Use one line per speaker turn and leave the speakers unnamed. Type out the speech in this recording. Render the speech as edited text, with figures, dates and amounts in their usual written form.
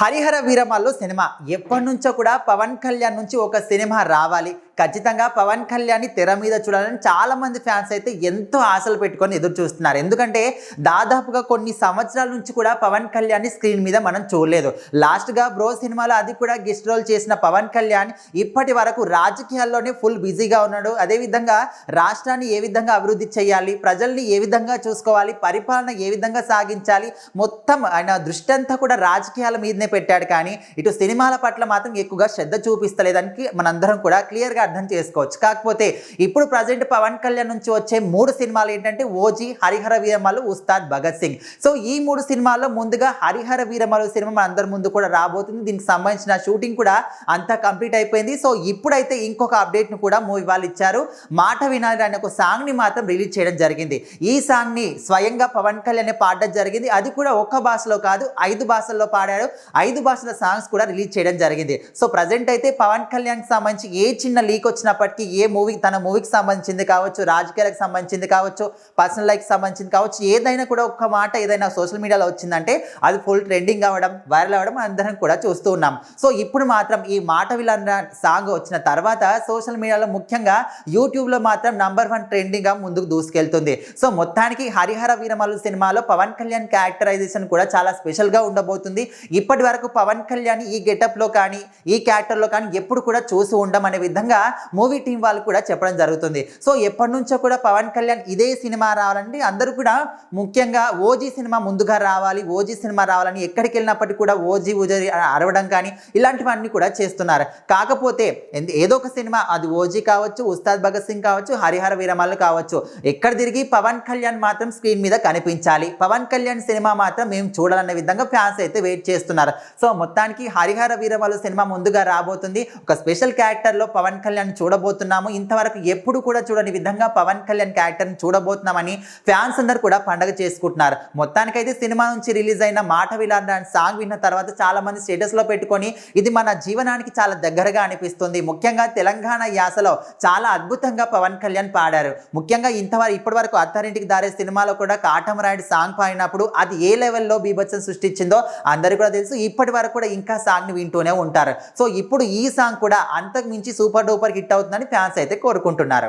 Harihara Veeramallu cinema ఎప్పటి నుంచో కూడా పవన్ కళ్యాణ్ నుంచి ఒక సినిమా రావాలి, ఖచ్చితంగా పవన్ కళ్యాణ్ని తెర మీద చూడాలని చాలా మంది ఫ్యాన్స్ అయితే ఎంతో ఆశలు పెట్టుకొని ఎదురు చూస్తున్నారు. ఎందుకంటే దాదాపుగా కొన్ని సంవత్సరాల నుంచి కూడా పవన్ కళ్యాణ్ని స్క్రీన్ మీద మనం చూడలేదు. లాస్ట్గా బ్రో సినిమాలో అది కూడా గెస్ట్ రోల్ చేసిన పవన్ కళ్యాణ్ ఇప్పటి వరకు రాజకీయాల్లోనే ఫుల్ బిజీగా ఉన్నాడు. అదేవిధంగా రాష్ట్రాన్ని ఏ విధంగా అభివృద్ధి చేయాలి, ప్రజల్ని ఏ విధంగా చూసుకోవాలి, పరిపాలన ఏ విధంగా సాగించాలి, మొత్తం ఆయన దృష్టి అంతా కూడా రాజకీయాల మీదనే పెట్టాడు. కానీ ఇటు సినిమాల పట్ల మాత్రం ఎక్కువగా శ్రద్ధ చూపిస్తలేదని మనందరం కూడా క్లియర్గా అర్థం చేసుకోవచ్చు. కాకపోతే ఇప్పుడు ప్రజెంట్ పవన్ కళ్యాణ్ నుంచి వచ్చే 3 సినిమాలు ఏంటంటే ఓజీ, హరిహర వీరమల్లు, ఉస్తాద్ భగత్ సింగ్. సో ఈ 3 సినిమాల్లో ముందుగా హరిహర వీరమల్లు సినిమా మన అందరి ముందు కూడా రాబోతుంది. దీనికి సంబంధించిన షూటింగ్ కూడా అంతా కంప్లీట్ అయిపోయింది. సో ఇప్పుడైతే ఇంకొక అప్డేట్ను కూడా మూవీ వాళ్ళు ఇచ్చారు. మాట వినాలి అనే ఒక సాంగ్ని మాత్రం రిలీజ్ చేయడం జరిగింది. ఈ సాంగ్ని స్వయంగా పవన్ కళ్యాణ్ పాడడం జరిగింది. అది కూడా ఒక్క భాషలో కాదు, 5 భాషల్లో పాడాడు. 5 భాషల సాంగ్స్ కూడా రిలీజ్ చేయడం జరిగింది. సో ప్రజెంట్ అయితే పవన్ కళ్యాణ్కి సంబంధించి ఏ చిన్న లీక్ వచ్చినప్పటికీ, ఏ మూవీ తన మూవీకి సంబంధించింది కావచ్చు, రాజకీయాలకు సంబంధించింది కావచ్చు, పర్సనల్ లైఫ్కి సంబంధించింది కావచ్చు, ఏదైనా కూడా ఒక్క మాట ఏదైనా సోషల్ మీడియాలో వచ్చిందంటే అది ఫుల్ ట్రెండింగ్ అవ్వడం, వైరల్ అవ్వడం అందరం కూడా చూస్తూ ఉన్నాం. సో ఇప్పుడు మాత్రం ఈ మాట విలన్న సాంగ్ వచ్చిన తర్వాత సోషల్ మీడియాలో ముఖ్యంగా యూట్యూబ్లో మాత్రం నంబర్ 1 ట్రెండింగ్గా ముందుకు దూసుకెళ్తుంది. సో మొత్తానికి హరిహర వీరమల్లు సినిమాలో పవన్ కళ్యాణ్ క్యారెక్టరైజేషన్ కూడా చాలా స్పెషల్గా ఉండబోతుంది. ఇప్పటి వరకు పవన్ కళ్యాణ్ ఈ గెటప్లో కానీ, ఈ క్యారెక్టర్లో కానీ ఎప్పుడు కూడా చూసి ఉండమనే విధంగా మూవీ టీం వాళ్ళు కూడా చెప్పడం జరుగుతుంది. సో ఎప్పటి నుంచో కూడా పవన్ కళ్యాణ్ ఇదే సినిమా రావాలండి, అందరూ కూడా ముఖ్యంగా ఓజీ సినిమా ముందుగా రావాలి, ఓజీ సినిమా రావాలని ఎక్కడికి వెళ్ళినప్పటికీ కూడా ఓజీ ఉజరి అరవడం కానీ ఇలాంటివన్నీ కూడా చేస్తున్నారు. కాకపోతే ఏదో ఒక సినిమా, అది ఓజీ కావచ్చు, ఉస్తాద్ భగత్ సింగ్ కావచ్చు, హరిహర వీరమల్లు కావచ్చు, ఎక్కడ తిరిగి పవన్ కళ్యాణ్ మాత్రం స్క్రీన్ మీద కనిపించాలి, పవన్ కళ్యాణ్ సినిమా మాత్రం మేము చూడాలనే విధంగా ఫ్యాన్స్ అయితే వెయిట్ చేస్తున్నారు. సో మొత్తానికి హరిహర వీరమల్లు సినిమా ముందుగా రాబోతుంది. ఒక స్పెషల్ క్యారెక్టర్లో పవన్ కళ్యాణ్ చూడబోతున్నాము. ఇంతవరకు ఎప్పుడు కూడా చూడని విధంగా పవన్ కళ్యాణ్ క్యారెక్టర్ని చూడబోతున్నామని ఫ్యాన్స్ అందరూ కూడా పండగ చేసుకుంటున్నారు. మొత్తానికైతే సినిమా నుంచి రిలీజ్ అయిన మాట విలాంటి సాంగ్ విన్న తర్వాత చాలా మంది స్టేటస్లో పెట్టుకొని ఇది మన జీవనానికి చాలా దగ్గరగా అనిపిస్తుంది, ముఖ్యంగా తెలంగాణ యాసలో చాలా అద్భుతంగా పవన్ కళ్యాణ్ పాడారు. ముఖ్యంగా ఇప్పటి వరకు అత్తారింటికి దారే సినిమాలో కూడా కాటమరాయుడు సాంగ్ పాడినప్పుడు అది ఏ లెవెల్లో బీభత్సం సృష్టించిందో అందరికీ కూడా తెలుసు. ఇప్పటి వరకు కూడా ఇంకా సాంగ్ని వింటూనే ఉంటారు. సో ఇప్పుడు ఈ సాంగ్ కూడా అంతకు మించి సూపర్ డూపర్ హిట్ అవుతుందని ఫ్యాన్స్ అయితే కోరుకుంటున్నారు.